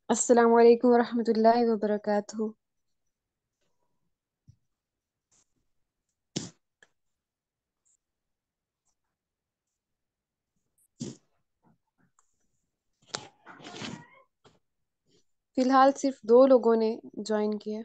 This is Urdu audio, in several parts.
السلام علیکم ورحمۃ اللہ وبرکاتہ۔ فی الحال صرف 2 لوگوں نے جوائن کیا۔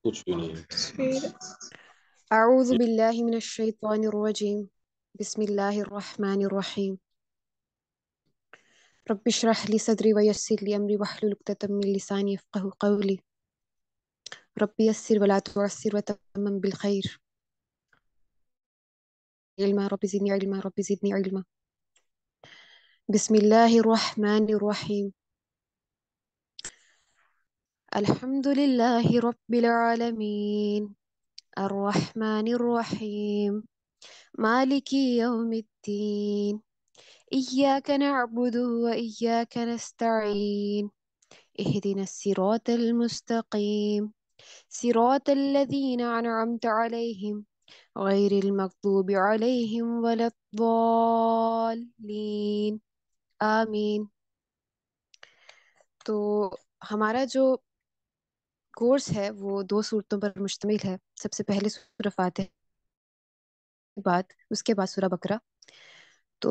کچھ بھی نہیں۔ اعوذ باللہ من الشیطان الرجیم، بسم اللہ الرحمن الرحیم۔ رب اشرح لی صدری ویسر لی امری واحلل عقدۃ من لسانی یفقہوا قولی۔ رب یسر ولا تعسر وتمم بالخیر۔ علما رب زدنی علما رب زدنی علما۔ بسم اللہ الرحمن الرحیم۔ الحمد للہ رب العالمین، الرحمن الرحیم، مالک یوم الدین، إياك نعبد وإياك نستعين، اهدنا الصراط المستقيم، صراط الذين أنعمت عليهم غير المغضوب عليهم ولا الضالين، آمین۔ تو ہمارا جو کورس ہے وہ 2 صورتوں پر مشتمل ہے۔ سب سے پہلے سورہ فاتحہ، اس کے بعد سورہ بقرہ۔ تو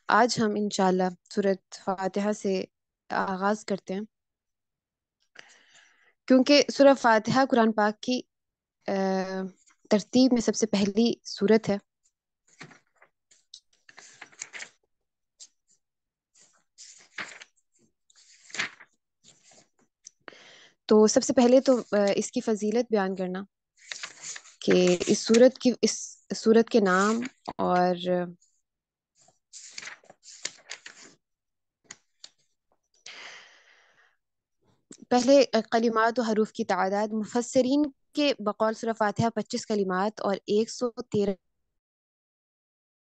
آج ہم انشاءاللہ سورۃ فاتحہ سے آغاز کرتے ہیں، کیونکہ سورہ فاتحہ قرآن پاک کی ترتیب میں سب سے پہلی سورت ہے۔ تو سب سے پہلے تو اس کی فضیلت بیان کرنا کہ اس سورت کے نام اور پہلے کلمات و حروف کی تعداد مفسرین کے بقول سورہ فاتحہ 25 کلمات اور 113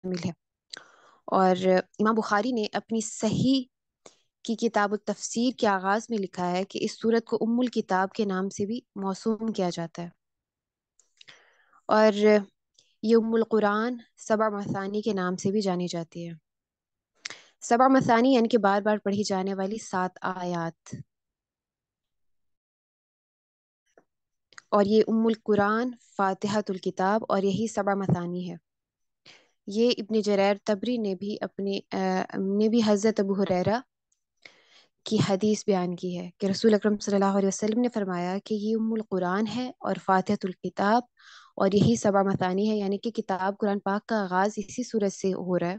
شامل ہے، اور امام بخاری نے اپنی صحیح کی کتاب التفسیر کے آغاز میں لکھا ہے کہ اس سورت کو ام الکتاب کے نام سے بھی موسوم کیا جاتا ہے، اور یہ ام القرآن 7 مثانی کے نام سے بھی جانی جاتی ہے۔ 7 مثانی یعنی کہ بار بار پڑھی جانے والی 7 آیات، اور یہ ام القرآن فاتحۃ الکتاب، اور یہی 7 مثانی ہے۔ یہ ابن جریر طبری نے بھی حضرت ابو ہریرہ کی حدیث بیان کی ہے کہ رسول اکرم صلی اللہ علیہ وسلم نے فرمایا کہ یہ ام القرآن ہے اور فاتحۃ الکتاب، اور یہی 7 مثانی ہے، یعنی کہ کتاب قرآن پاک کا آغاز اسی صورت سے ہو رہا ہے،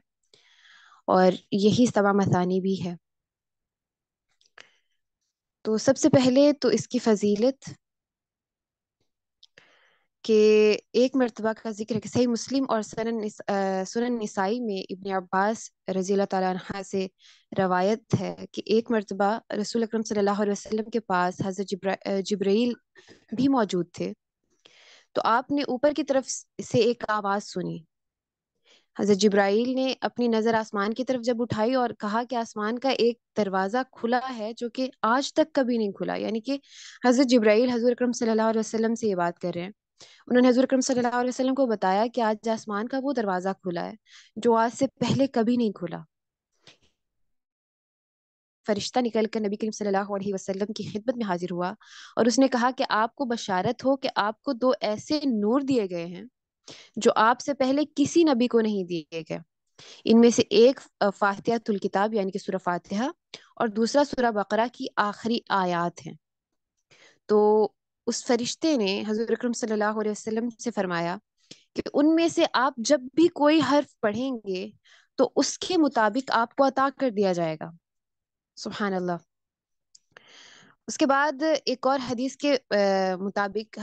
اور یہی 7 مثانی بھی ہے۔ تو سب سے پہلے تو اس کی فضیلت کہ ایک مرتبہ کا ذکر ہے کہ صحیح مسلم اور سنن نسائی میں ابن عباس رضی اللہ تعالیٰ عنہ سے روایت ہے کہ ایک مرتبہ رسول اکرم صلی اللہ علیہ وسلم کے پاس حضرت جبرائیل بھی موجود تھے، تو آپ نے اوپر کی طرف سے ایک آواز سنی۔ حضرت جبرائیل نے اپنی نظر آسمان کی طرف جب اٹھائی اور کہا کہ آسمان کا ایک دروازہ کھلا ہے جو کہ آج تک کبھی نہیں کھلا، یعنی کہ حضرت جبرائیل حضور اکرم صلی اللہ علیہ وسلم سے یہ بات کر رہے ہیں۔ انہوں نے حضور اکرم صلی اللہ علیہ وسلم کو بتایا کہ آج آسمان کا وہ دروازہ کھلا ہے جو آج سے پہلے کبھی نہیں کھلا۔ فرشتہ نکل کر نبی کریم صلی اللہ علیہ وسلم کی خدمت میں حاضر ہوا اور اس نے کہا کہ آپ کو بشارت ہو کہ آپ کو دو ایسے نور دیے گئے ہیں جو آپ سے پہلے کسی نبی کو نہیں دیے گئے۔ ان میں سے ایک فاتحۃ الکتاب یعنی کہ سورہ فاتحہ، اور دوسرا سورہ بقرہ کی آخری آیات ہیں۔ تو اس فرشتے نے حضور اکرم صلی اللہ علیہ وسلم سے فرمایا کہ ان میں سے آپ جب بھی کوئی حرف پڑھیں گے تو اس کے مطابق آپ کو عطا کر دیا جائے گا۔ سبحان اللہ۔ اس کے بعد ایک اور حدیث کے مطابق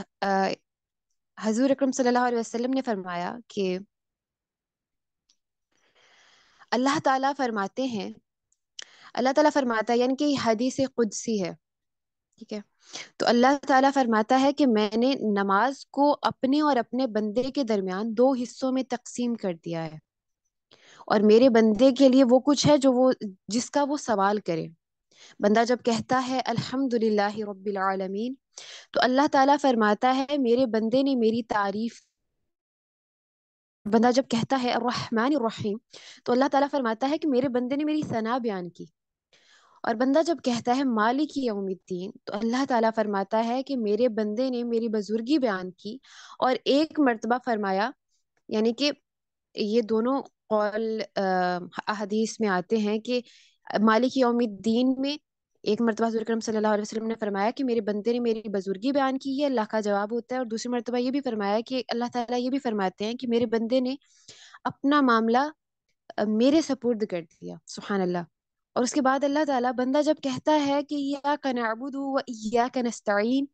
حضور اکرم صلی اللہ علیہ وسلم نے فرمایا کہ اللہ تعالیٰ فرماتے ہیں، اللہ تعالیٰ فرماتا ہے، یعنی کہ یہ حدیث قدسی ہے، ٹھیک ہے؟ تو اللہ تعالیٰ فرماتا ہے کہ میں نے نماز کو اپنے اور اپنے بندے کے درمیان دو حصوں میں تقسیم کر دیا ہے، اور میرے بندے کے لیے وہ کچھ ہے جو جس کا وہ سوال کرے۔ بندہ جب کہتا ہے الحمد للہ رب العالمین، تو اللہ تعالیٰ فرماتا ہے میرے بندے نے میری تعریف۔ بندہ جب کہتا ہے الرحمن الرحیم، تو اللہ تعالیٰ فرماتا ہے کہ میرے بندے نے میری ثنا بیان کی۔ اور بندہ جب کہتا ہے مالک یوم الدین، تو اللہ تعالیٰ فرماتا ہے کہ میرے بندے نے میری بزرگی بیان کی۔ اور ایک مرتبہ فرمایا، یعنی کہ یہ دونوں قول احادیث میں آتے ہیں کہ مالک یوم الدین میں ایک مرتبہ حضور اکرم صلی اللہ علیہ وسلم نے فرمایا کہ میرے بندے نے میری بزرگی بیان کی ہے، اللہ کا جواب ہوتا ہے، اور دوسری مرتبہ یہ بھی فرمایا کہ اللہ تعالیٰ یہ بھی فرماتے ہیں کہ میرے بندے نے اپنا معاملہ میرے سپرد کر دیا۔ سبحان اللہ۔ اور اس کے بعد اللہ تعالیٰ، بندہ جب کہتا ہے کہ ایاک نعبد و ایاک نستعین،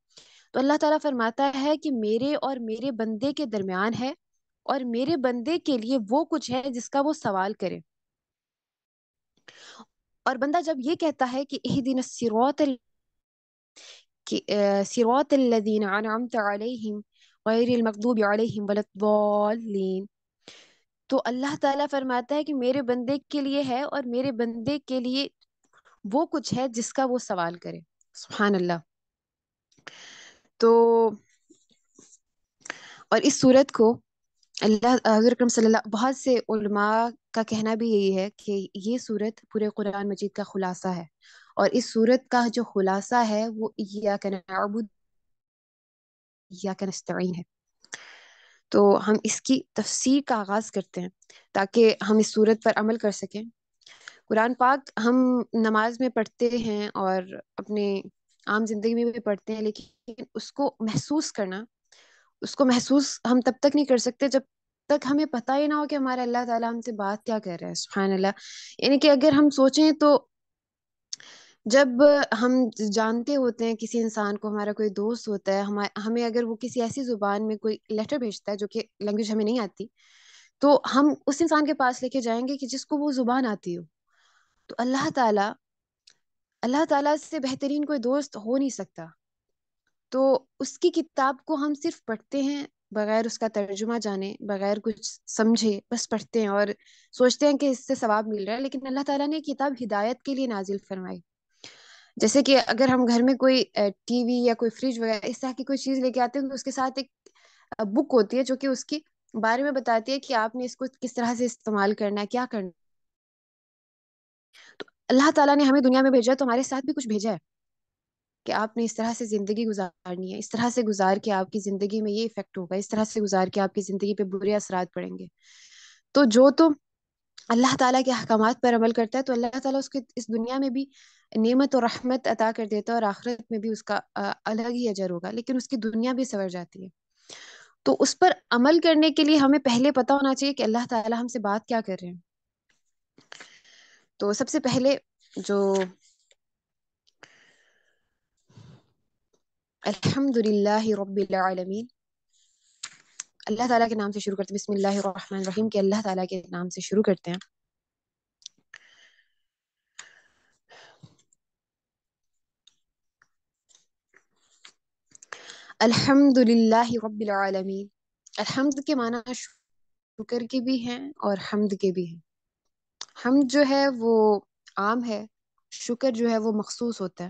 تو اللہ تعالیٰ فرماتا ہے کہ میرے اور میرے بندے کے درمیان ہے، اور میرے بندے کے لیے وہ کچھ ہے جس کا وہ سوال کرے۔ اور بندہ جب یہ کہتا ہے کہ اہدنا صراط الذین انعمت علیہم غیر المغضوب علیہم ولا الضالین، تو اللہ تعالیٰ فرماتا ہے کہ میرے بندے کے لیے ہے، اور میرے بندے کے لیے وہ کچھ ہے جس کا وہ سوال کرے۔ سبحان اللہ۔ تو اور اس صورت کو اللہ حضور اکرم صلی اللہ، بہت سے علماء کا کہنا بھی یہی ہے کہ یہ صورت پورے قرآن مجید کا خلاصہ ہے، اور اس صورت کا جو خلاصہ ہے وہ ایاک نعبد ایاک نستعین ہے۔ تو ہم اس کی تفسیر کا آغاز کرتے ہیں تاکہ ہم اس صورت پر عمل کر سکیں۔ قرآن پاک ہم نماز میں پڑھتے ہیں اور اپنے عام زندگی میں بھی پڑھتے ہیں، لیکن اس کو محسوس کرنا، اس کو محسوس ہم تب تک نہیں کر سکتے جب تک ہمیں پتہ ہی نہ ہو کہ ہمارا اللہ تعالیٰ ہم سے بات کیا کر رہا ہے۔ سبحان اللہ۔ یعنی کہ اگر ہم سوچیں تو جب ہم جانتے ہوتے ہیں کسی انسان کو، ہمارا کوئی دوست ہوتا ہے، ہمیں اگر وہ کسی ایسی زبان میں کوئی لیٹر بھیجتا ہے جو کہ لینگویج ہمیں نہیں آتی، تو ہم اس انسان کے پاس لے کے جائیں گے کہ جس کو وہ زبان آتی ہو۔ تو اللہ تعالیٰ سے بہترین کوئی دوست ہو نہیں سکتا۔ تو اس کی کتاب کو ہم صرف پڑھتے ہیں بغیر اس کا ترجمہ جانے، بغیر کچھ سمجھے، بس پڑھتے ہیں اور سوچتے ہیں کہ اس سے ثواب مل رہا ہے، لیکن اللہ تعالیٰ نے کتاب ہدایت کے لیے نازل فرمائی۔ جیسے کہ اگر ہم گھر میں کوئی ٹی وی یا کوئی فریج وغیرہ اس طرح کی کوئی چیز لے کے آتے ہیں تو اس کے ساتھ ایک بک ہوتی ہے جو کہ اس کی بارے میں بتاتی ہے کہ آپ نے اس کو کس طرح سے استعمال کرنا ہے، کیا کرنا ہے۔ تو اللہ تعالیٰ نے ہمیں دنیا میں بھیجا تو ہمارے ساتھ بھی کچھ بھیجا ہے کہ آپ نے اس طرح سے زندگی گزارنی ہے، اس طرح سے گزار کے آپ کی زندگی میں یہ افیکٹ ہوگا، اس طرح سے گزار کے آپ کی زندگی پہ برے اثرات پڑیں گے۔ تو جو تو اللہ تعالیٰ کے احکامات پر عمل کرتا ہے تو اللہ تعالیٰ اس کے اس دنیا میں بھی نعمت اور رحمت عطا کر دیتا ہے، اور آخرت میں بھی اس کا الگ ہی اجر ہوگا، لیکن اس کی دنیا بھی سنور جاتی ہے۔ تو اس پر عمل کرنے کے لیے ہمیں پہلے پتہ ہونا چاہیے کہ اللہ تعالیٰ ہم سے بات کیا کر رہے ہیں۔ تو سب سے پہلے جو الحمد للہ رب العالمین، اللہ تعالیٰ کے نام سے شروع کرتے ہیں. بسم اللہ الرحمن الرحیم کہ اللہ تعالیٰ کے نام سے شروع کرتے ہیں. الحمد للہ رب العالمین. الحمد کے معنی شکر کے بھی ہیں اور حمد کے بھی ہیں. حمد جو ہے وہ عام ہے، شکر جو ہے وہ مخصوص ہوتا ہے.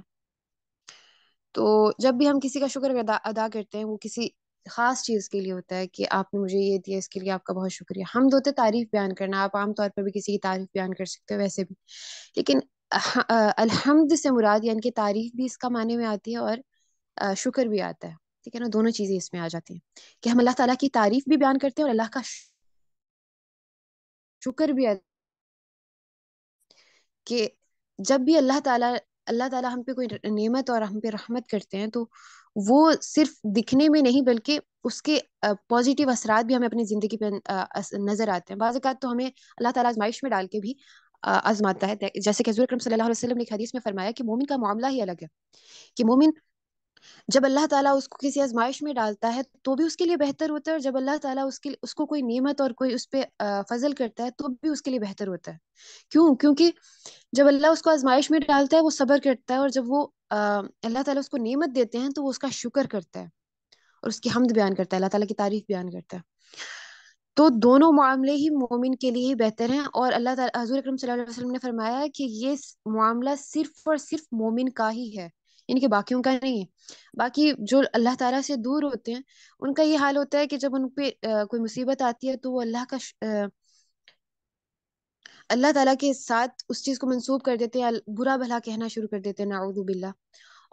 تو جب بھی ہم کسی کا شکر ادا کرتے ہیں وہ کسی خاص چیز کے لیے ہوتا ہے کہ آپ نے مجھے یہ دیا، اس کے لیے آپ کا بہت شکریہ. حمد ہوتے تعریف بیان کرنا، آپ عام طور پر بھی کسی کی تعریف بیان کر سکتے ہو ویسے بھی. لیکن الحمد سے مراد یعنی کہ تعریف بھی اس کا معنی میں آتی ہے اور شکر بھی آتا ہے. ٹھیک ہے نا، دونوں چیزیں اس میں آ جاتی ہیں کہ ہم اللہ تعالیٰ کی تعریف بھی بیان کرتے ہیں اور اللہ کا شکر بھی کہ جب بھی اللہ تعالیٰ ہم پہ کوئی نعمت اور ہم پہ رحمت کرتے ہیں تو وہ صرف دکھنے میں نہیں بلکہ اس کے پازیٹیو اثرات بھی ہمیں اپنی زندگی پہ نظر آتے ہیں. بعض اوقات تو ہمیں اللہ تعالیٰ آزمائش میں ڈال کے بھی آزماتا ہے. جیسے کہ حضور اکرم صلی اللہ علیہ وسلم نے ایک حدیث میں فرمایا کہ مومن کا معاملہ ہی الگ ہے، کہ مومن جب اللہ تعالیٰ اس کو کسی آزمائش میں ڈالتا ہے تو بھی اس کے لیے بہتر ہوتا ہے، اور جب اللہ تعالیٰ اس کو کوئی نعمت اور کوئی اس پہ فضل کرتا ہے تو بھی اس کے لیے بہتر ہوتا ہے. کیونکہ جب اللہ اس کو آزمائش میں ڈالتا ہے وہ صبر کرتا ہے، اور جب وہ اللہ تعالیٰ اس کو نعمت دیتے ہیں تو وہ اس کا شکر کرتا ہے اور اس کی حمد بیان کرتا ہے، اللہ تعالیٰ کی تعریف بیان کرتا ہے. تو دونوں معاملے ہی مومن کے لیے ہی بہتر ہیں. اور اللہ تعالیٰ حضور اکرم صلی اللہ علیہ وسلم نے فرمایا کہ یہ معاملہ صرف اور صرف مومن کا ہی ہے، یعنی کہ باقیوں کا نہیں ہے. باقی جو اللہ تعالیٰ سے دور ہوتے ہیں ان کا یہ حال ہوتا ہے کہ جب ان پہ کوئی مصیبت آتی ہے تو وہ اللہ تعالیٰ کے ساتھ اس چیز کو منسوب کر دیتے ہیں، برا بھلا کہنا شروع کر دیتے ہیں، نعوذ باللہ.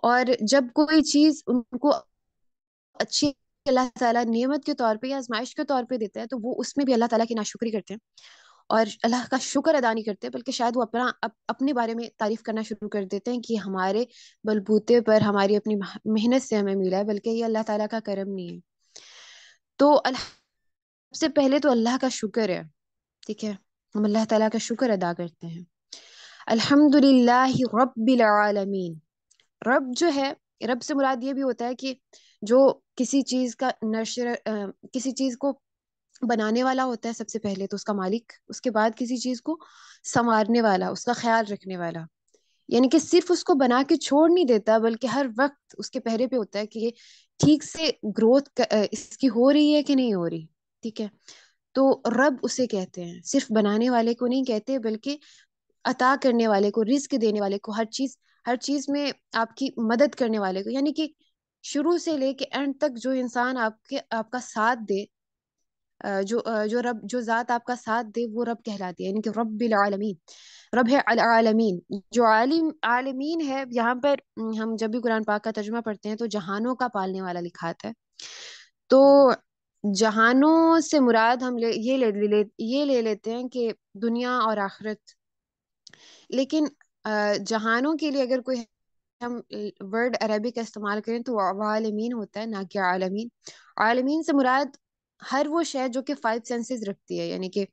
اور جب کوئی چیز ان کو اچھی اللہ تعالیٰ نعمت کے طور پہ یا آزمائش کے طور پہ دیتا ہے تو وہ اس میں بھی اللہ تعالیٰ کی ناشکری کرتے ہیں اور اللہ کا شکر ادا نہیں کرتے، بلکہ شاید وہ اپنے بارے میں تعریف کرنا شروع کر دیتے ہیں کہ ہمارے بلبوتے پر ہماری اپنی محنت سے ہمیں ملا ہے، بلکہ یہ اللہ تعالیٰ کا کرم نہیں ہے. تو سب سے پہلے تو اللہ کا شکر ہے. ٹھیک ہے، ہم اللہ تعالیٰ کا شکر ادا کرتے ہیں. الحمد للہ رب العالمین. رب جو ہے، رب سے مراد یہ بھی ہوتا ہے کہ جو کسی چیز کا نشر کسی چیز کو بنانے والا ہوتا ہے سب سے پہلے تو اس کا مالک، اس کے بعد کسی چیز کو سنوارنے والا، اس کا خیال رکھنے والا. یعنی کہ صرف اس کو بنا کے چھوڑ نہیں دیتا بلکہ ہر وقت اس کے پہرے پہ ہوتا ہے کہ یہ ٹھیک سے گروتھ اس کی ہو رہی ہے کہ نہیں ہو رہی. ٹھیک ہے، تو رب اسے کہتے ہیں. صرف بنانے والے کو نہیں کہتے بلکہ عطا کرنے والے کو، رزق دینے والے کو، ہر چیز میں آپ کی مدد کرنے والے کو. یعنی کہ شروع سے لے کے اینڈ تک جو انسان آپ کا ساتھ دے، جو ذات آپ کا ساتھ دے وہ رب کہلاتی ہے. یعنی کہ رب العالمین، رب ہے العالمین. جو عالمین ہے یہاں پر ہم جب بھی قرآن پاک کا ترجمہ پڑھتے ہیں تو جہانوں کا پالنے والا لکھا آتا ہے. تو جہانوں سے مراد ہم یہ لے لیتے ہیں کہ دنیا اور آخرت. لیکن جہانوں کے لیے اگر کوئی ہم ورڈ عربی کا استعمال کریں تو عالمین ہوتا ہے، نہ کہ عالمین. عالمین سے مراد ہر وہ شے جو کہ 5 سینسز رکھتی ہے، یعنی کہ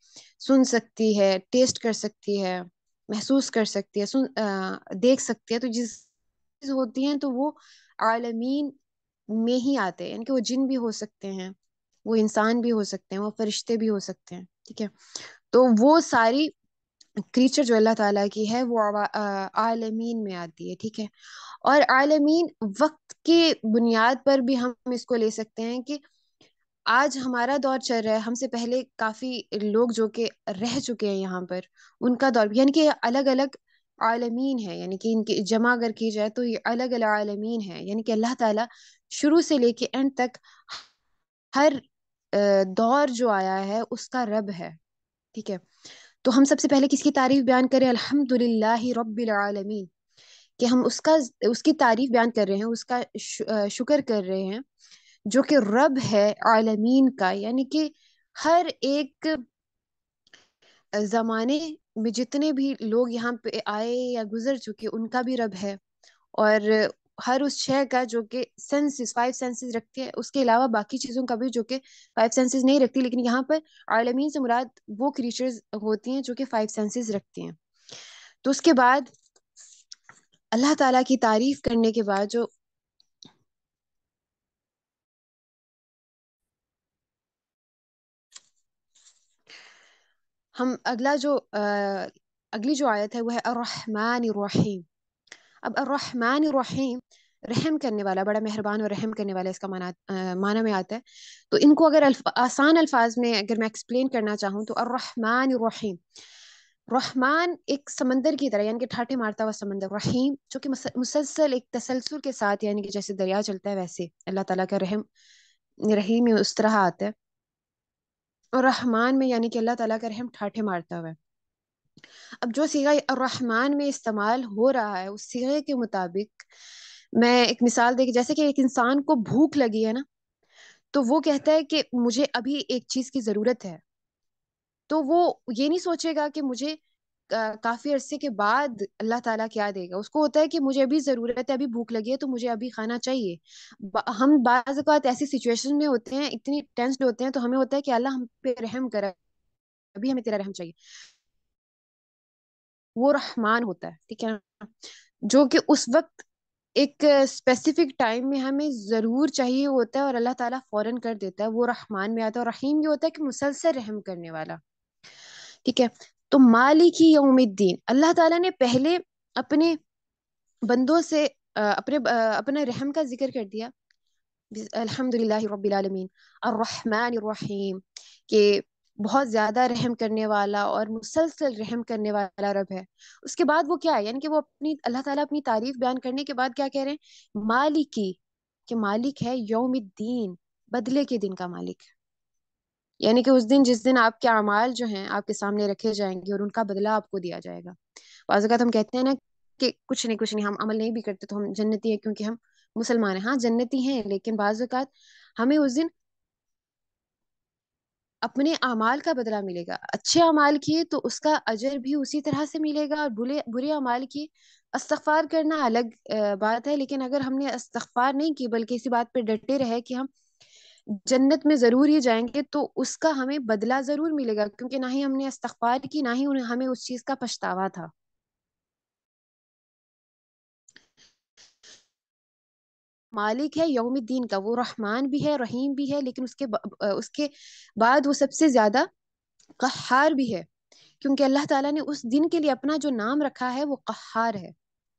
سن سکتی ہے، ٹیسٹ کر سکتی ہے، محسوس کر سکتی ہے، دیکھ سکتی ہے. تو جس چیز ہوتی ہیں تو وہ عالمین میں ہی آتے ہیں. یعنی کہ وہ جن بھی ہو سکتے ہیں، وہ انسان بھی ہو سکتے ہیں، وہ فرشتے بھی ہو سکتے ہیں. ٹھیک ہے، تو وہ ساری کریچر جو اللہ تعالیٰ کی ہے وہ عالمین میں آتی ہے. ٹھیک ہے، اور عالمین وقت کی بنیاد پر بھی ہم اس کو لے سکتے ہیں کہ آج ہمارا دور چل رہا ہے، ہم سے پہلے کافی لوگ جو کہ رہ چکے ہیں یہاں پر ان کا دور بھی، یعنی کہ الگ الگ عالمین ہے. یعنی کہ ان کی جمع اگر کی جائے تو یہ الگ الگ عالمین ہے. یعنی کہ اللہ تعالیٰ شروع سے لے کے اینڈ تک ہر دور جو آیا ہے اس کا رب ہے. ٹھیک ہے، تو ہم سب سے پہلے کس کی تعریف بیان کریں؟ الحمد للہ رب العالمین، کہ ہم اس کی تعریف بیان کر رہے ہیں، اس کا شکر کر رہے ہیں جو کہ رب ہے عالمین کا. یعنی کہ ہر ایک زمانے میں جتنے بھی لوگ یہاں پہ آئے یا گزر چکے ان کا بھی رب ہے، اور ہر اس شے کا جو کہ 5 سینسز رکھتے ہیں، اس کے علاوہ باقی چیزوں کا بھی جو کہ 5 سینسز نہیں رکھتی. لیکن یہاں پر عالمین سے مراد وہ کریچرز ہوتی ہیں جو کہ 5 سینسز رکھتی ہیں. تو اس کے بعد اللہ تعالیٰ کی تعریف کرنے کے بعد جو ہم اگلی جو آیت ہے وہ ہے الرحمن الرحیم. اب الرحمن الرحیم، رحم کرنے والا، بڑا مہربان اور رحم کرنے والا اس کا معنی میں آتا ہے. تو ان کو اگر آسان الفاظ میں اگر میں ایکسپلین کرنا چاہوں تو الرحمن الرحیم، رحمان ایک سمندر کی طرح، یعنی کہ ٹھاٹھے مارتا ہوا سمندر، رحیم جو کہ مسلسل ایک تسلسل کے ساتھ، یعنی کہ جیسے دریا چلتا ہے ویسے اللہ تعالیٰ کا رحم رحیم اس طرح آتا ہے. اور رحمان میں یعنی کہ اللہ تعالیٰ کا رحم ٹھاٹھے مارتا ہوا ہے. اب جو صیغہ الرحمن میں استعمال ہو رہا ہے اس صیغے کے مطابق میں ایک مثال دے کہ جیسے کہ ایک انسان کو بھوک لگی ہے نا، تو وہ کہتا ہے کہ مجھے ابھی ایک چیز کی ضرورت ہے، تو وہ یہ نہیں سوچے گا کہ مجھے کافی عرصے کے بعد اللہ تعالیٰ کیا دے گا. اس کو ہوتا ہے کہ مجھے ابھی ضرورت ہے، ابھی بھوک لگی ہے تو مجھے ابھی کھانا چاہیے. ہم بعض اوقات ایسی سچویشن میں ہوتے ہیں، اتنی ٹینسڈ ہوتے ہیں، تو ہمیں ہوتا ہے کہ اللہ ہم پہ رحم کرے، ابھی ہمیں تیرا رحم چاہیے. وہ رحمان ہوتا ہے، ٹھیک ہے نا، جو کہ اس وقت ایک اسپیسیفک ٹائم میں ہمیں ضرور چاہیے ہوتا ہے اور اللہ تعالیٰ فوراً کر دیتا ہے. وہ رحمان میں آتا ہے. اور رحیم یہ ہوتا ہے کہ مسلسل رحم کرنے والا، ٹھیک ہے. تو مالک یوم الدین، اللہ تعالیٰ نے پہلے اپنے بندوں سے اپنے رحم کا ذکر کر دیا، الحمد للہ رب العالمین الرحمن الرحیم، کہ بہت زیادہ رحم کرنے والا اور مسلسل رحم کرنے والا رب ہے. اس کے بعد وہ کیا ہے، یعنی کہ وہ اللہ تعالیٰ اپنی تعریف بیان کرنے کے بعد کیا کہہ رہے ہیں، مالکی، کہ مالک ہے یوم الدین، بدلے کے دن کا مالک ہے. یعنی کہ اس دن جس دن آپ کے اعمال جو ہیں آپ کے سامنے رکھے جائیں گے اور ان کا بدلہ آپ کو دیا جائے گا. بعض اوقات ہم کہتے ہیں نا کہ کچھ نہیں ہم عمل نہیں بھی کرتے تو ہم جنتی ہیں کیونکہ ہم مسلمان ہیں. ہاں جنتی ہیں، لیکن بعض اوقات ہمیں اس دن اپنے اعمال کا بدلہ ملے گا. اچھے اعمال کیے تو اس کا اجر بھی اسی طرح سے ملے گا، اور برے اعمال کیے، استغفار کرنا الگ بات ہے، لیکن اگر ہم نے استغفار نہیں کی بلکہ اسی بات پہ ڈٹے رہے کہ ہم جنت میں ضرور ہی جائیں گے، تو اس کا ہمیں بدلہ ضرور ملے گا، کیونکہ نہ ہی ہم نے استغفار کی، نہ ہی ہمیں اس چیز کا پچھتاوا تھا. مالک ہے یوم الدین کا، وہ رحمان بھی ہے، رحیم بھی ہے، لیکن اس کے بعد وہ سب سے زیادہ قہار بھی ہے، کیونکہ اللہ تعالیٰ نے اس دن کے لیے اپنا جو نام رکھا ہے وہ قہار ہے.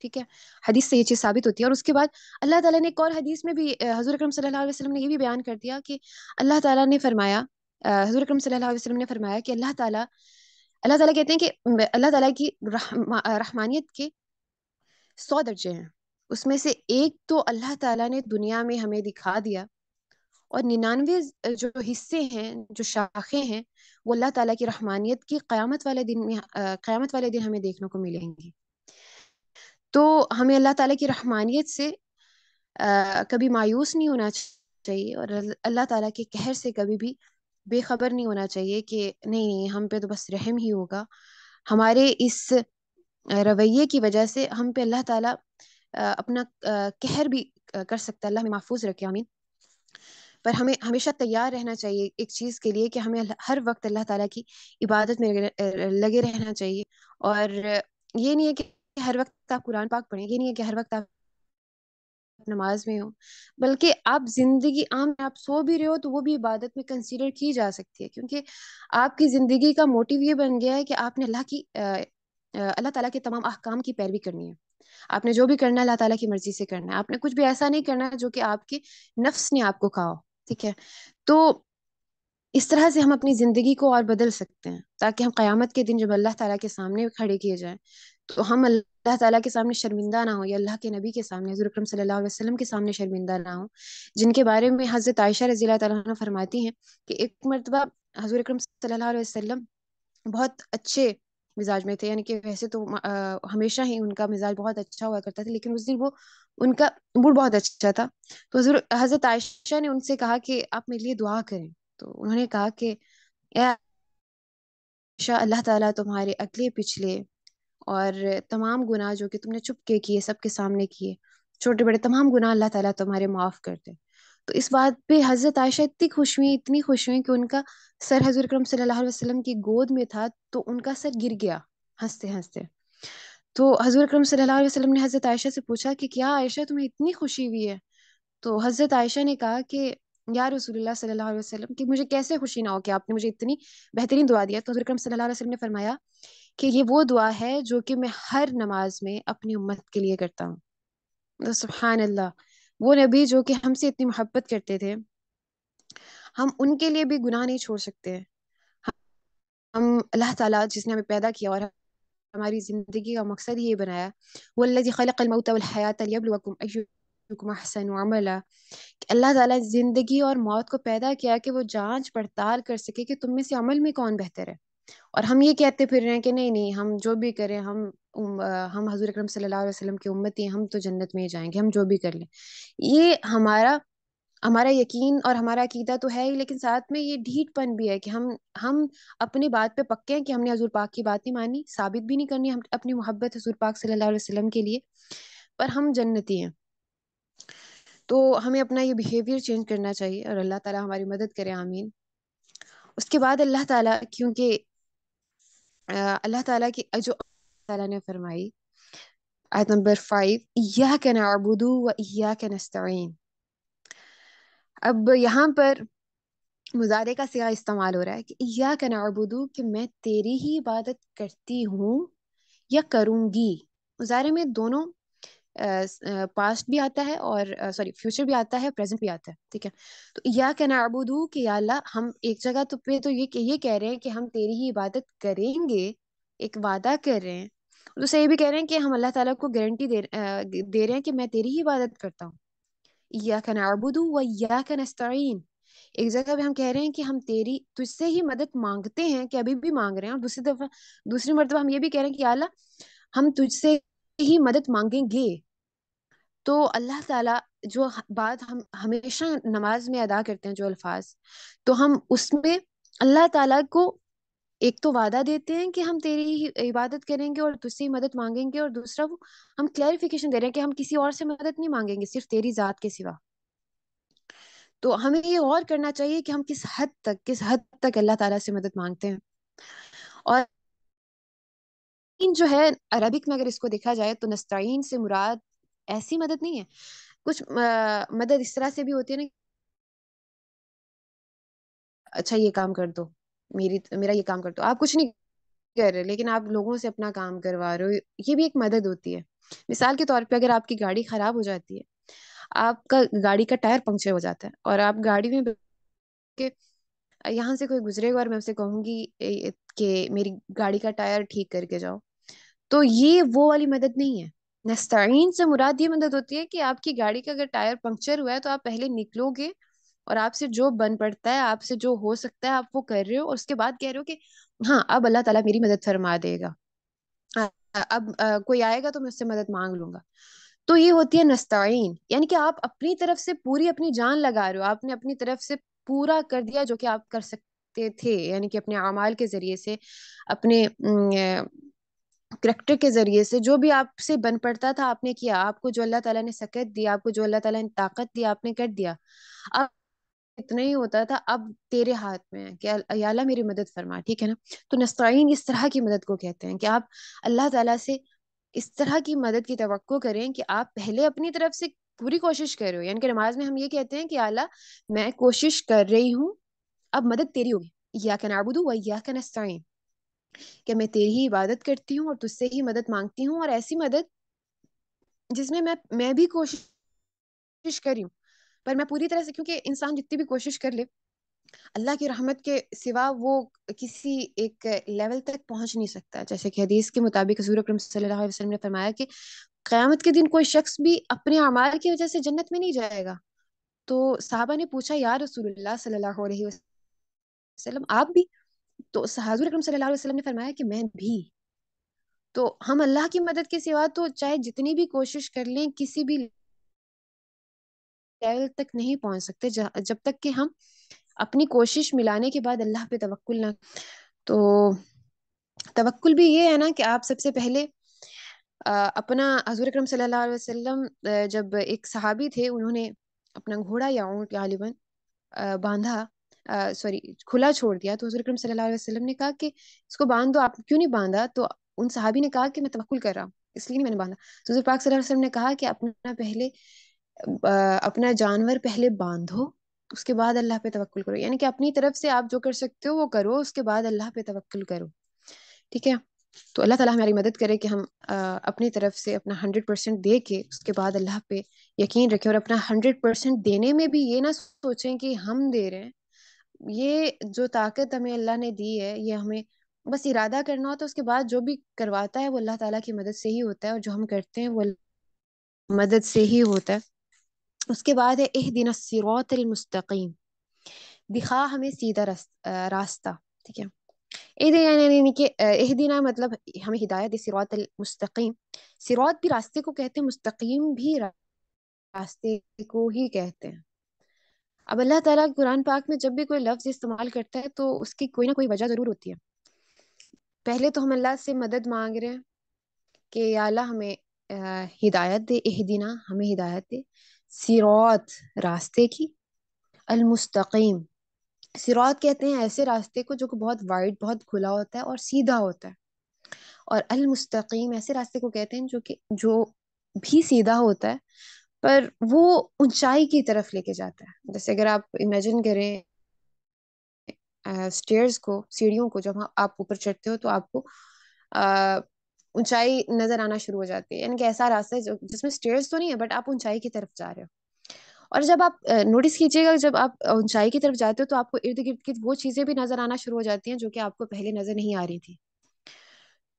ٹھیک ہے، حدیث سے یہ چیز ثابت ہوتی ہے. اور اس کے بعد اللہ تعالیٰ نے ایک اور حدیث میں بھی حضور اکرم صلی اللہ علیہ وسلم نے یہ بھی بیان کر دیا کہ اللہ تعالیٰ نے فرمایا، حضور اکرم صلی اللہ علیہ وسلم نے فرمایا کہ اللہ تعالیٰ کہتے ہیں کہ اللہ تعالیٰ کی رحمانیت کے 100 درجے ہیں. اس میں سے ایک تو اللہ تعالیٰ نے دنیا میں ہمیں دکھا دیا، اور 99 جو حصے ہیں، جو شاخیں ہیں، وہ اللہ تعالیٰ کی رحمانیت کی قیامت والے دن ہمیں دیکھنے کو ملیں گی. تو ہمیں اللہ تعالیٰ کی رحمانیت سے کبھی مایوس نہیں ہونا چاہیے، اور اللہ تعالیٰ کے قہر سے کبھی بھی بے خبر نہیں ہونا چاہیے کہ نہیں نہیں ہم پہ تو بس رحم ہی ہوگا. ہمارے اس رویے کی وجہ سے ہم پہ اللہ تعالیٰ اپنا قہر بھی کر سکتا ہے. اللہ ہمیں محفوظ رکھے، آمین. پر ہمیں ہمیشہ تیار رہنا چاہیے ایک چیز کے لیے، کہ ہمیں ہر وقت اللہ تعالیٰ کی عبادت میں لگے رہنا چاہیے. اور یہ نہیں ہے کہ ہر وقت آپ قرآن پاک پڑھیں، یہ نہیں ہے کہ ہر وقت آپ نماز میں ہو، بلکہ آپ زندگی عام میں آپ سو بھی رہے ہو تو وہ بھی عبادت میں کنسیڈر کی جا سکتی ہے، کیونکہ آپ کی زندگی کا موٹیو یہ بن گیا ہے کہ آپ نے اللہ تعالیٰ کے تمام احکام کی پیروی کرنی ہے. آپ نے جو بھی کرنا ہے اللہ تعالیٰ کی مرضی سے کرنا ہے. آپ نے کچھ بھی ایسا نہیں کرنا جو کہ آپ کے نفس نے آپ کو کہا ہو. ٹھیک ہے، تو اس طرح سے ہم اپنی زندگی کو اور بدل سکتے ہیں، تاکہ ہم قیامت کے دن جب اللہ تعالیٰ کے سامنے کھڑے کیے جائیں تو ہم اللہ تعالیٰ کے سامنے شرمندہ نہ ہوں، یا اللہ کے نبی کے سامنے، حضور اکرم صلی اللہ علیہ وسلم کے سامنے شرمندہ نہ ہوں، جن کے بارے میں حضرت عائشہ رضی اللہ تعالیٰ عنہ فرماتی ہیں کہ ایک مرتبہ حضور اکرم صلی اللہ علیہ وسلم بہت اچھے مزاج میں تھے، یعنی کہ ویسے تو ہمیشہ ہی ان کا مزاج بہت اچھا ہوا کرتا تھا، لیکن اس دن ان کا موڈ بہت اچھا تھا. تو حضرت عائشہ نے ان سے کہا کہ آپ میرے لیے دعا کریں. تو انہوں نے کہا کہ اے عائشہ، اللہ تعالیٰ تمہارے اگلے پچھلے اور تمام گناہ جو کہ تم نے چپ کے کیے، سب کے سامنے کیے، چھوٹے بڑے تمام گناہ اللہ تعالیٰ تمہارے معاف کر دے. تو اس بات پہ حضرت عائشہ اتنی خوش ہوئی کہ ان کا سر حضور اکرم صلی اللہ علیہ وسلم کی گود میں تھا، تو ان کا سر گر گیا ہنستے ہنستے. تو حضور اکرم صلی اللہ علیہ وسلم نے حضرت عائشہ سے پوچھا کہ کیا عائشہ تمہیں اتنی خوشی ہوئی ہے؟ تو حضرت عائشہ نے کہا کہ یا رسول اللہ صلی اللہ علیہ وسلم کہ مجھے کیسے خوشی نہ ہو کہ آپ نے مجھے اتنی بہترین دعا دیا. تو حضور اکرم صلی اللہ علیہ وسلم نے فرمایا کہ یہ وہ دعا ہے جو کہ میں ہر نماز میں اپنی امت کے لیے کرتا ہوں. تو سبحان اللہ، وہ نبی جو کہ ہم سے اتنی محبت کرتے تھے، ہم ان کے لیے بھی گناہ نہیں چھوڑ سکتے ہیں. ہم اللہ تعالیٰ جس نے ہمیں پیدا کیا اور ہماری زندگی کا مقصد یہ بنایا، وہ الذی خلق الموت والحیات لیبلوکم ایکم احسن عملا، کہ اللہ تعالیٰ زندگی اور موت کو پیدا کیا کہ وہ جانچ پڑتال کر سکے کہ تم میں سے عمل میں کون بہتر ہے. اور ہم یہ کہتے پھر رہے ہیں کہ نہیں نہیں، ہم جو بھی کریں، ہم حضور اکرم صلی اللہ علیہ وسلم کی امتی ہیں، ہم تو جنت میں ہی جائیں گے، ہم جو بھی کر لیں. یہ ہمارا یقین اور ہمارا عقیدہ تو ہے ہی، لیکن ساتھ میں یہ ڈھیٹ پن بھی ہے کہ ہم اپنی بات پہ پکے ہیں کہ ہم نے حضور پاک کی بات نہیں مانی، ثابت بھی نہیں کرنی ہم اپنی محبت حضور پاک صلی اللہ علیہ وسلم کے لیے، پر ہم جنتی ہیں. تو ہمیں اپنا یہ بیہیویئر چینج کرنا چاہیے اور اللہ تعالیٰ ہماری مدد کرے، آمین. اس کے بعد اللہ تعالیٰ، کیونکہ اللہ تعالیٰ کی جو اللہ تعالیٰ نے فرمائی آیت نمبر 5، ایاک نعبد و ایاک نستعین. اب یہاں پر مضارع کا صیغہ استعمال ہو رہا ہے کہ ایاک نعبد، کہ میں تیری ہی عبادت کرتی ہوں یا کروں گی. مضارع میں دونوں پاسٹ بھی آتا ہے اور سوری فیوچر بھی آتا ہے، پریزنٹ بھی آتا ہے، ٹھیک ہے. تو ایاک نعبد کہ یا اللہ، ہم ایک جگہ تو پہ تو یہ کہہ رہے ہیں کہ ہم تیری ہی عبادت کریں گے، ایک وعدہ کر رہے ہیں. دوسرے یہ بھی کہہ رہے ہیں کہ ہم اللہ تعالیٰ کو گارنٹی دے رہے ہیں کہ میں تیری ہی عبادت کرتا ہوں. ایاک نعبد و ایاک نستعین. ایک جگہ پہ ہم کہہ رہے ہیں کہ ہم تجھ سے ہی مدد مانگتے ہیں، کہ ابھی بھی مانگ رہے ہیں، اور دوسری مرتبہ ہم یہ بھی کہہ رہے ہیں کہ یا اللہ ہم تجھ سے ہی مدد مانگیں گے. تو اللہ تعالیٰ جو بات ہم ہمیشہ نماز میں ادا کرتے ہیں، جو الفاظ، تو ہم اس میں اللہ تعالیٰ کو ایک تو وعدہ دیتے ہیں کہ ہم تیری ہی عبادت کریں گے اور تجھ سے ہی مدد مانگیں گے، اور دوسرا ہم کلیریفیکیشن دے رہے ہیں کہ ہم کسی اور سے مدد نہیں مانگیں گے صرف تیری ذات کے سوا. تو ہمیں یہ غور کرنا چاہیے کہ ہم کس حد تک اللہ تعالیٰ سے مدد مانگتے ہیں. اور جو ہے عربک میں اگر اس کو دیکھا جائے تو نستعین سے مراد ایسی مدد نہیں ہے. کچھ مدد اس طرح سے بھی ہوتی ہے نا، اچھا یہ کام کر دو، میرا یہ کام کر دو، آپ کچھ نہیں کر رہے لیکن آپ لوگوں سے اپنا کام کروا رہے ہو، یہ بھی ایک مدد ہوتی ہے. مثال کے طور پہ اگر آپ کی گاڑی خراب ہو جاتی ہے، آپ کا گاڑی کا ٹائر پنکچر ہو جاتا ہے، اور آپ گاڑی میں کہ یہاں سے کوئی گزرے گا اور میں اسے کہوں گی کہ میری گاڑی کا ٹائر ٹھیک کر کے جاؤ، تو یہ وہ والی مدد نہیں ہے. نستعین سے مراد یہ مدد ہوتی ہے کہ آپ کی گاڑی کا اگر ٹائر پنکچر ہوا ہے تو آپ پہلے نکلو گے اور آپ سے جو بن پڑتا ہے، آپ سے جو ہو سکتا ہے آپ وہ کر رہے ہو، اور اس کے بعد کہہ رہے ہو کہ ہاں اب اللہ تعالیٰ میری مدد فرما دے گا، اب کوئی آئے گا تو میں اس سے مدد مانگ لوں گا. تو یہ ہوتی ہے نستعین، یعنی کہ آپ اپنی طرف سے پوری اپنی جان لگا رہے ہو، آپ نے اپنی طرف سے پورا کر دیا جو کہ آپ کر سکتے تھے، یعنی کہ اپنے اعمال کے ذریعے سے، اپنے کریکٹر کے ذریعے سے، جو بھی آپ سے بن پڑتا تھا آپ نے کیا. آپ کو جو اللہ تعالیٰ نے سکت دی، آپ کو جو اللہ تعالیٰ نے طاقت دی، آپ نے کر دیا. اب اتنا ہی ہوتا تھا، اب تیرے ہاتھ میں ہے کہ یا اللہ میری مدد فرما، ٹھیک ہے نا. تو نستعین اس طرح کی مدد کو کہتے ہیں کہ آپ اللہ تعالیٰ سے اس طرح کی مدد کی توقع کریں کہ آپ پہلے اپنی طرف سے پوری کوشش کر رہے ہو. یعنی کہ نماز میں ہم یہ کہتے ہیں کہ یا اللہ میں کوشش کر رہی ہوں، اب مدد تیری ہوگی. ایاک نعبد و ایاک نستعین، کہ میں تیری ہی عبادت کرتی ہوں اور تجھ سے ہی مدد مانگتی ہوں، اور ایسی مدد جس میں میں بھی کوشش کر رہی ہوں، پر میں پوری طرح سے، کیونکہ انسان جتنی بھی کوشش کر لے اللہ کی رحمت کے سوا وہ کسی ایک لیول تک پہنچ نہیں سکتا. جیسے کہ حدیث کے مطابق حضور اکرم صلی اللہ علیہ وسلم نے فرمایا کہ قیامت کے دن کوئی شخص بھی اپنے اعمال کی وجہ سے جنت میں نہیں جائے گا. تو صحابہ نے پوچھا یا رسول اللہ صلی اللہ علیہ وسلم آپ بھی؟ تو حضور اکرم صلی اللہ علیہ وسلم نے فرمایا کہ میں بھی. تو ہم اللہ کی مدد کے سوا تو چاہے جتنی بھی کوشش کر لیں کسی بھی لیول تک نہیں پہنچ سکتے جب تک کہ ہم اپنی کوشش ملانے کے بعد اللہ پہ توکل نہ. تو توکل بھی یہ ہے نا کہ آپ سب سے پہلے اپنا، حضور اکرم صلی اللہ علیہ وسلم جب ایک صحابی تھے، انہوں نے اپنا گھوڑا یا اونٹ غالباً باندھا، سوری کھلا چھوڑ دیا، تو حضور اکرم صلی اللہ علیہ وسلم نے کہا کہ اس کو باندھ دو، آپ کیوں نہیں باندھا؟ تو ان صحابی نے کہا کہ میں توکل کر رہا ہوں اس لیے نہیں میں نے باندھا. تو حضور پاک صلی اللہ علیہ وسلم نے کہا کہ اپنا جانور پہلے باندھو اس کے بعد اللہ پہ توکل کرو، یعنی کہ اپنی طرف سے آپ جو کر سکتے ہو وہ کرو، اس کے بعد اللہ پہ توکل کرو. ٹھیک ہے. تو اللہ تعالیٰ ہماری مدد کرے کہ ہم اپنی طرف سے اپنا 100% دے کے اس کے بعد اللہ پہ یقین رکھیں، اور اپنا 100% دینے میں بھی یہ نہ سوچیں کہ ہم دے رہے ہیں. یہ جو طاقت ہمیں اللہ نے دی ہے، یہ ہمیں بس ارادہ کرنا ہوتا ہے، اس کے بعد جو بھی کرواتا ہے وہ اللہ تعالیٰ کی مدد سے ہی ہوتا ہے، اور جو ہم کرتے ہیں وہ مدد سے ہی ہوتا ہے. اس کے بعد ہے اہدنا الصراط المستقیم، دکھا ہمیں سیدھا راستہ. ٹھیک ہے. یعنی کہ اہدنا مطلب ہمیں ہدایت دے، صراط المستقیم. صراط بھی راستے کو کہتے ہیں، مستقیم بھی راستے کو ہی کہتے ہیں. اب اللہ تعالیٰ قرآن پاک میں جب بھی کوئی لفظ استعمال کرتا ہے تو اس کی کوئی نہ کوئی وجہ ضرور ہوتی ہے. پہلے تو ہم اللہ سے مدد مانگ رہے ہیں کہ یا اللہ ہمیں ہدایت دے، اہدنا ہمیں ہدایت دے، صراط راستے کی، المستقیم. صراط کہتے ہیں ایسے راستے کو جو کہ بہت وائڈ، بہت کھلا ہوتا ہے اور سیدھا ہوتا ہے. اور المستقیم ایسے راستے کو کہتے ہیں جو بھی سیدھا ہوتا ہے پر وہ اونچائی کی طرف لے کے جاتا ہے. جیسے اگر آپ امیجن کریں سٹیئرز کو، سیڑھیوں کو، جب آپ اوپر چڑھتے ہو تو آپ کو اونچائی نظر آنا شروع ہو جاتی ہے، یعنی کہ ایسا راستہ ہے جس میں سٹیئرز تو نہیں ہے بٹ آپ اونچائی کی طرف جا رہے ہو. اور جب آپ نوٹس کیجیے گا، جب آپ اونچائی کی طرف جاتے ہو تو آپ کو ارد گرد کی وہ چیزیں بھی نظر آنا شروع ہو جاتی ہیں جو کہ آپ کو پہلے نظر نہیں آ رہی تھی.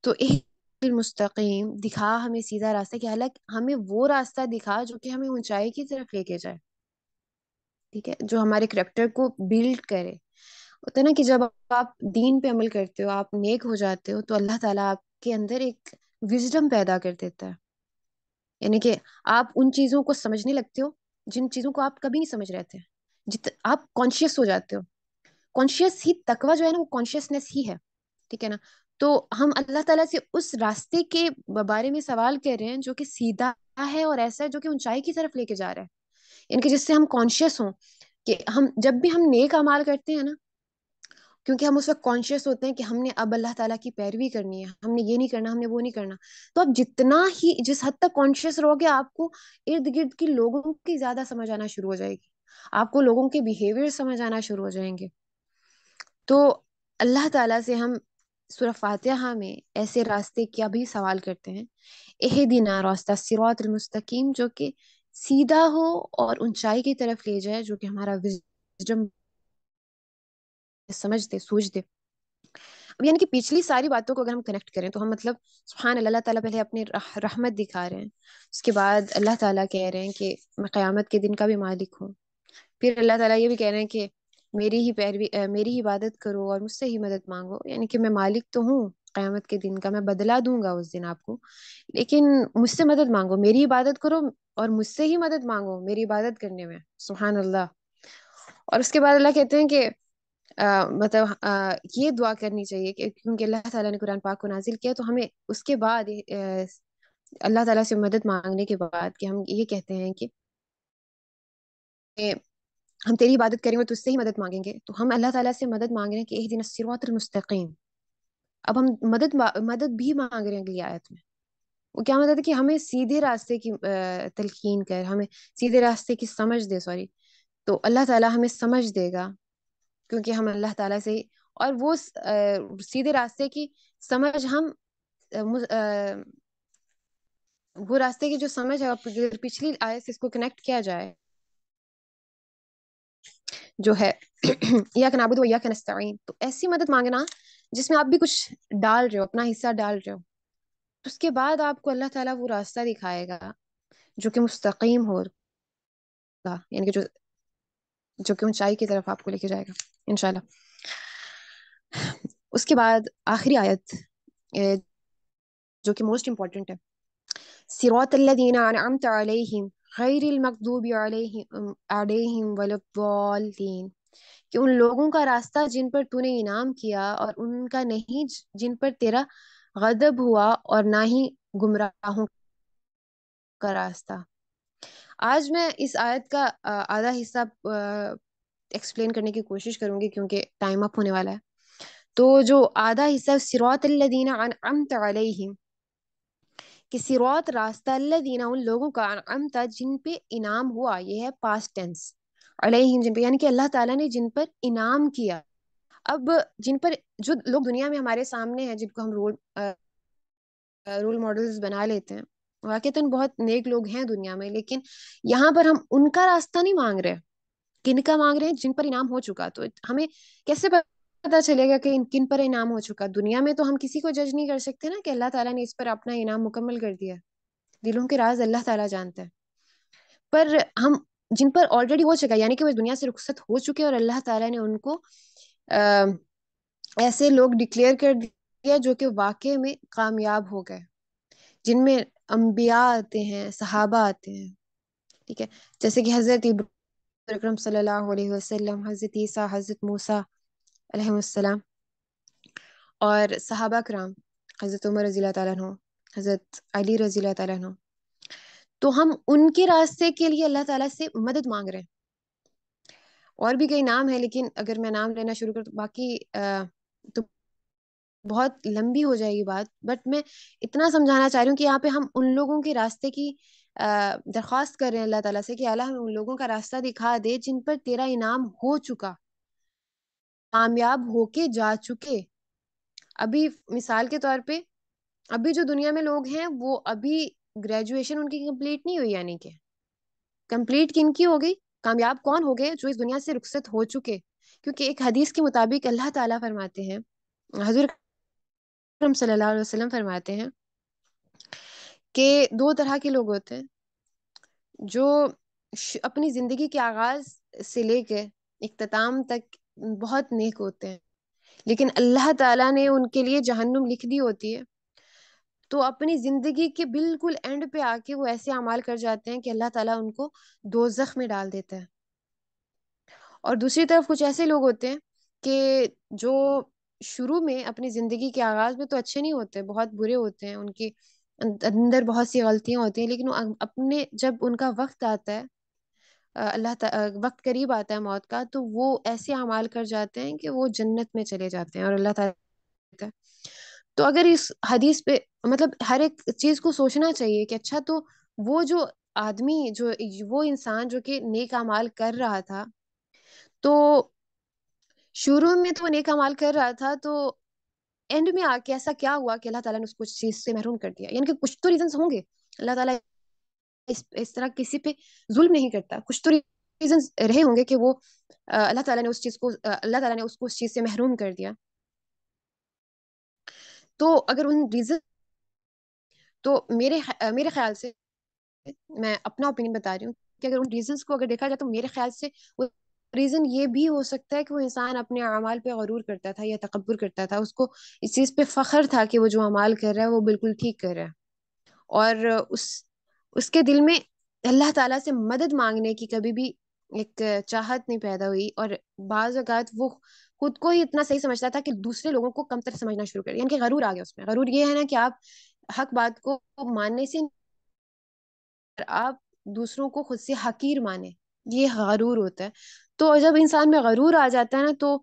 تو المستقیم، دکھا ہمیں سیدھا راستہ، کہ حالانکہ ہمیں وہ راستہ دکھا جو کہ ہمیں اونچائی کی طرف لے کے جائے. ٹھیک ہے. جو ہمارے کریکٹر کو بلڈ کرے. ہوتا ہے نا کہ جب آپ دین پہ عمل کرتے ہو، آپ نیک ہو جاتے ہو، تو اللہ تعالیٰ آپ کے اندر ایک وزڈم پیدا کر دیتا ہے. یعنی کہ آپ ان چیزوں کو سمجھنے لگتے ہو جن چیزوں کو آپ کبھی نہیں سمجھ رہے تھے. آپ کانشیس ہو جاتے ہو. کانشیس ہی تقویٰ جو ہے نا، وہ کانشیسنیس ہی ہے. ٹھیک ہے نا. تو ہم اللہ تعالیٰ سے اس راستے کے بارے میں سوال کر رہے ہیں جو کہ سیدھا ہے اور ایسا ہے جو کہ اونچائی کی طرف لے کے جا رہا ہے. یعنی کہ جس سے ہم کانشیس ہوں کہ ہم جب بھی ہم نیک اعمال کرتے ہیں نا، کیونکہ ہم اس وقت کانشیس ہوتے ہیں کہ ہم نے اب اللہ تعالیٰ کی پیروی کرنی ہے، ہم نے یہ نہیں کرنا، ہم نے وہ نہیں کرنا. تو آپ جتنا ہی جس حد تک کانشیس رہو گے، آپ کو ارد گرد کی لوگوں کی زیادہ سمجھ آنا شروع ہو جائے گی، آپ کو لوگوں کے بیہیویئر سمجھ آنا شروع ہو جائیں گے. تو اللہ تعالیٰ سے ہم سورہ فاتحہ میں ایسے راستے کا بھی سوال کرتے ہیں، اہدنا راستہ صراط المستقیم، جو کہ سیدھا ہو اور اونچائی کی طرف لے جائے، جو کہ ہمارا وزڈم سمجھ دے، سوچ دے. اب یعنی کہ پچھلی ساری باتوں کو اگر ہم کنیکٹ کریں تو ہم مطلب سبحان اللہ، اللہ تعالیٰ پہلے اپنی رحمت دکھا رہے ہیں، اس کے بعد اللہ تعالیٰ کہہ رہے ہیں کہ میں قیامت کے دن کا بھی مالک ہوں. پھر اللہ تعالیٰ یہ بھی کہہ رہے ہیں کہ میری ہی پیروی، میری ہی عبادت کرو اور مجھ سے ہی مدد مانگو. یعنی کہ میں مالک تو ہوں قیامت کے دن کا، میں بدلہ دوں گا اس دن آپ کو، لیکن مجھ سے مدد مانگو، میری عبادت کرو اور مجھ سے ہی مدد مانگو میری عبادت کرنے میں. سبحان اللہ. اور اس کے بعد اللہ کہتے ہیں کہ مطلب یہ دعا کرنی چاہیے کہ کیونکہ اللہ تعالیٰ نے قرآن پاک کو نازل کیا، تو ہمیں اس کے بعد اللہ تعالیٰ سے مدد مانگنے کے بعد کہ ہم یہ کہتے ہیں کہ ہم تیری عبادت کریں گے تو اس سے ہی مدد مانگیں گے. تو ہم اللہ تعالیٰ سے مدد مانگ رہے ہیں کہ اہدنا الصراط المستقیم. اب ہم مدد بھی مانگ رہے ہیں اگلی آیت میں. وہ کیا مدد ہے؟ کہ ہمیں سیدھے راستے کی تلقین کر، ہمیں سیدھے راستے کی سمجھ دے. سوری. تو اللہ تعالیٰ ہمیں سمجھ دے گا کیونکہ ہم اللہ تعالیٰ سے، اور وہ سیدھے راستے کی سمجھ ہم وہ راستے کی جو سمجھ ہے پچھلی آیت سے اس کو کنیکٹ کیا جائے، جو ہے ایاک نعبد و ایاک نستعین. تو ایسی مدد مانگنا جس میں آپ بھی کچھ ڈال رہے ہو، اپنا حصہ ڈال رہے ہو. اس کے بعد آپ کو اللہ تعالیٰ وہ راستہ دکھائے گا جو کہ مستقیم ہوگا، یعنی کہ جو کہ اونچائی کی طرف آپ کو لے کے جائے گا انشاءاللہ. اس کے بعد آخری آیت جو کہ موسٹ امپورٹنٹ ہے، صراط الذین انعمت علیہم غیر المغضوب علیہم ولا الضالین، کہ ان لوگوں کا راستہ جن پر تو نے انعام کیا اور ان کا نہیں جن پر تیرا غضب ہوا، اور نہ ہی گمراہوں کا راستہ. آج میں اس آیت کا آدھا حصہ ایکسپلین کرنے کی کوشش کروں گی کیونکہ ٹائم اپ ہونے والا ہے. تو جو آدھا حصہ صراط الذین انعمت علیہم، کہ صراط راستہ، الذین ان لوگوں کا، انعمت جن پہ انعام ہوا، یہ ہے پاسٹ ٹینس. علیہم جن پہ، یعنی کہ اللہ تعالیٰ نے جن پر انعام کیا. اب جن پر جو لوگ دنیا میں ہمارے سامنے ہیں، جن کو ہم رول ماڈلز بنا لیتے ہیں، واقعتاً بہت نیک لوگ ہیں دنیا میں، لیکن یہاں پر ہم ان کا راستہ نہیں مانگ رہے. کن کا مانگ رہے ہیں؟ جن پر انعام ہو چکا. تو ہمیں کیسے پتا چلے گا کہ کن پر انعام ہو چکا؟ دنیا میں تو ہم کسی کو جج نہیں کر سکتے نا کہ اللہ تعالیٰ نے اس پر اپنا انعام مکمل کر دیا. دلوں کے راز اللہ تعالیٰ جانتا ہے. پر ہم جن پر آلریڈی ہو چکا، یعنی کہ وہ دنیا سے رخصت ہو چکے اور اللہ تعالیٰ نے ان کو ایسے لوگ ڈکلیئر کر دیا جو کہ واقع میں کامیاب ہو گئے، جن میں انبیاء آتے ہیں، صحابہ آتے ہیں. ٹھیک ہے، جیسے کہ حضرت اکرم صلی اللہ علیہ وسلم، حضرت عیسیٰ، حضرت موسیٰ علیہ السلام، اور صحابہ کرام، حضرت عمر رضی اللہ تعالیٰ عنہ، حضرت علی رضی اللہ تعالیٰ عنہ. تو ہم ان کے راستے کے لیے اللہ تعالیٰ سے مدد مانگ رہے ہیں. اور بھی کئی نام ہیں، لیکن اگر میں نام لینا شروع کر تو باقی تو بہت لمبی ہو جائے گی بات. بٹ میں اتنا سمجھانا چاہ رہی ہوں کہ یہاں پہ ہم ان لوگوں کے راستے کی درخواست کر رہے ہیں اللہ تعالیٰ سے کہ اللہ ہمیں ان لوگوں کا راستہ دکھا دے جن پر تیرا انعام ہو چکا، کامیاب ہو کے جا چکے. ابھی مثال کے طور پہ ابھی جو دنیا میں لوگ ہیں وہ ابھی گریجویشن ان کی کمپلیٹ نہیں ہوئی، یعنی کہ کمپلیٹ کن کی ہو گئی؟ کامیاب کون ہو گئے؟ جو اس دنیا سے رخصت ہو چکے. کیونکہ ایک حدیث کے مطابق اللہ تعالیٰ فرماتے ہیں، حضور اکرم صلی اللہ علیہ وسلم فرماتے ہیں کہ دو طرح کے لوگ ہوتے ہیں جو اپنی زندگی کے آغاز سے لے کے اختتام تک بہت نیک ہوتے ہیں، لیکن اللہ تعالیٰ نے ان کے لیے جہنم لکھ دی ہوتی ہے. تو اپنی زندگی کے بالکل اینڈ پہ آ کے وہ ایسے اعمال کر جاتے ہیں کہ اللہ تعالیٰ ان کو دوزخ میں ڈال دیتا ہے. اور دوسری طرف کچھ ایسے لوگ ہوتے ہیں کہ جو شروع میں اپنی زندگی کے آغاز میں تو اچھے نہیں ہوتے، بہت برے ہوتے ہیں، ان کے اندر بہت سی غلطیاں ہوتی ہیں، لیکن وہ اپنے جب ان کا وقت آتا ہے، وقت قریب آتا ہے موت کا، تو وہ ایسے اعمال کر جاتے ہیں کہ وہ جنت میں چلے جاتے ہیں اور اللہ تعالیٰ ہے. تو اگر اس حدیث پہ مطلب ہر ایک چیز کو سوچنا چاہیے کہ اچھا، تو وہ جو آدمی، جو وہ انسان جو کہ نیک اعمال کر رہا تھا، تو شروع میں تو نیک اعمال کر رہا تھا، تو اینڈ میں آ کے ایسا کیا ہوا کہ اللہ تعالیٰ نے اس کو اس چیز سے محروم کر دیا؟ یعنی کہ کچھ تو ریزنس ہوں گے. اللہ تعالیٰ اس طرح کسی پہ ظلم نہیں کرتا. کچھ تو ریزنس رہے ہوں گے کہ وہ اللہ تعالیٰ نے اس چیز کو اللہ تعالیٰ نے اس کو اس چیز سے محروم کر دیا. تو اگر ان ریزن تو میرے خیال سے، میں اپنا اوپینین بتا رہی ہوں کہ اگر ان ریزنس کو اگر دیکھا جائے تو میرے خیال سے وہ ریزن یہ بھی ہو سکتا ہے کہ وہ انسان اپنے اعمال پہ غرور کرتا تھا یا تکبر کرتا تھا. اس کو اس چیز پہ فخر تھا کہ وہ جو اعمال کر رہا ہے وہ بالکل ٹھیک کر رہا ہے، اور اس کے دل میں اللہ تعالیٰ سے مدد مانگنے کی کبھی بھی ایک چاہت نہیں پیدا ہوئی. اور بعض اوقات وہ خود کو ہی اتنا صحیح سمجھتا تھا کہ دوسرے لوگوں کو کمتر سمجھنا شروع کر دیا. یعنی کہ غرور آ گیا اس میں. غرور یہ ہے نا کہ آپ حق بات کو ماننے سے آپ دوسروں کو خود سے حقیر مانے، یہ غرور ہوتا ہے. تو جب انسان میں غرور آ جاتا ہے نا، تو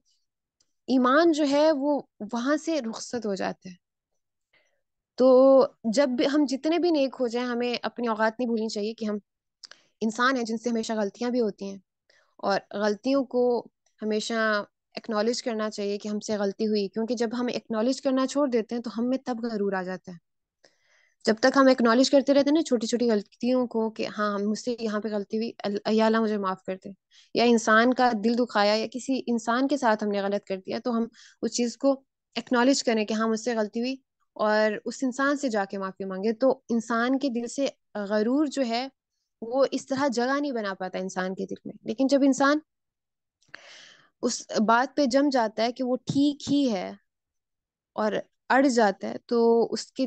ایمان جو ہے وہ وہاں سے رخصت ہو جاتا ہے. تو جب بھی ہم جتنے بھی نیک ہو جائیں، ہمیں اپنی اوقات نہیں بھولنی چاہیے کہ ہم انسان ہیں جن سے ہمیشہ غلطیاں بھی ہوتی ہیں، اور غلطیوں کو ہمیشہ ایکنالج کرنا چاہیے کہ ہم سے غلطی ہوئی. کیونکہ جب ہم ایکنالج کرنا چھوڑ دیتے ہیں تو ہم میں تب غرور آ جاتا ہے. جب تک ہم ایکنالج کرتے رہتے ہیں نا چھوٹی چھوٹی غلطیوں کو کہ ہاں مجھ سے یہاں پہ غلطی ہوئی، یا اللہ مجھے معاف کر دے، یا انسان کا دل دکھایا یا کسی انسان کے ساتھ ہم نے غلط کر دیا، تو ہم اس چیز کو ایکنالج کریں کہ ہاں مجھ سے غلطی ہوئی اور اس انسان سے جا کے معافی مانگے. تو انسان کے دل سے غرور جو ہے وہ اس طرح جگہ نہیں بنا پاتا انسان کے دل میں. لیکن جب انسان اس بات پہ جم جاتا ہے کہ وہ ٹھیک ہی ہے اور اڑ جاتا ہے، تو اس کے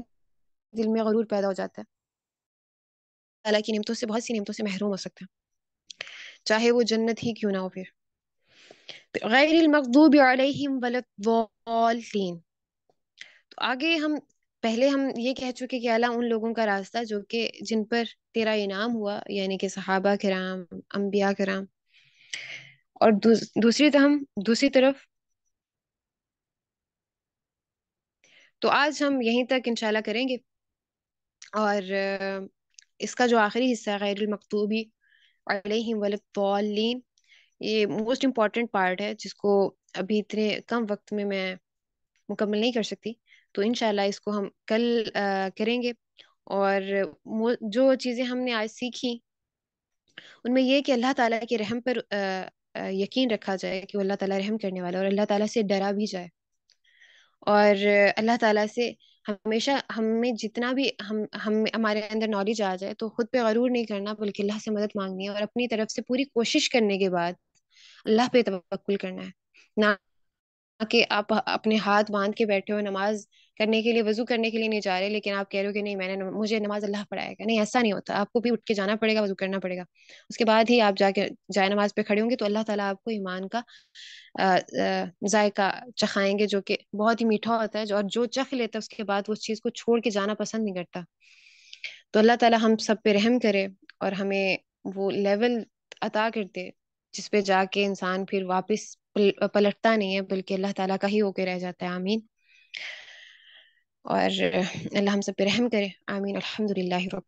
دل میں غرور پیدا ہو جاتا ہے. اللہ کی نعمتوں سے، بہت سی نعمتوں سے محروم ہو سکتا ہے، چاہے وہ جنت ہی کیوں نہ ہو. پھر غیر المغضوب علیہم ولا الضالین. تو آگے پہلے ہم یہ کہہ چکے کہ اللہ ان لوگوں کا راستہ جو کہ جن پر تیرا انعام ہوا، یعنی کہ صحابہ کرام، انبیاء کرام. اور دوسری طرف تو آج ہم یہیں تک انشاءاللہ کریں گے. اور اس کا جو آخری حصہ ہے غیر المغضوب علیہم ولا الضالین، یہ موسٹ امپورٹنٹ پارٹ ہے جس کو ابھی اتنے کم وقت میں مکمل نہیں کر سکتی. تو انشاءاللہ اس کو ہم کل کریں گے. اور جو چیزیں ہم نے آج سیکھی ان میں یہ کہ اللہ تعالیٰ کے رحم پر یقین رکھا جائے کہ وہ اللہ تعالیٰ رحم کرنے والا ہے، اور اللہ تعالیٰ سے ڈرا بھی جائے. اور اللہ تعالیٰ سے ہمیشہ ہمیں جتنا بھی ہمارے اندر نالج آ جائے تو خود پہ غرور نہیں کرنا، بلکہ اللہ سے مدد مانگنی ہے، اور اپنی طرف سے پوری کوشش کرنے کے بعد اللہ پہ توکل کرنا ہے. نہ کہ آپ اپنے ہاتھ باندھ کے بیٹھے ہو، نماز کرنے کے لیے، وضو کرنے کے لیے نہیں جا رہے، لیکن آپ کہہ رہے ہو کہ نہیں مجھے نماز اللہ پڑھائے گا. نہیں، ایسا نہیں ہوتا. آپ کو بھی اٹھ کے جانا پڑے گا، وضو کرنا پڑے گا. اس کے بعد ہی آپ جا کے جائے نماز پہ کھڑے ہوں گے تو اللہ تعالیٰ آپ کو ایمان کا ذائقہ چکھائیں گے، جو کہ بہت ہی میٹھا ہوتا ہے. اور جو چکھ لیتا ہے اس کے بعد وہ اس چیز کو چھوڑ کے جانا پسند نہیں کرتا. تو اللہ تعالیٰ ہم سب پہ رحم کرے اور ہمیں وہ لیول عطا کرتے جس پہ جا کے انسان پھر واپس پلٹتا نہیں ہے، بلکہ اللہ تعالیٰ کا ہی ہو کے رہ جاتا ہے. آمین. اور اللہ ہم سب پہ رحم کرے. آمین. الحمد للہ رب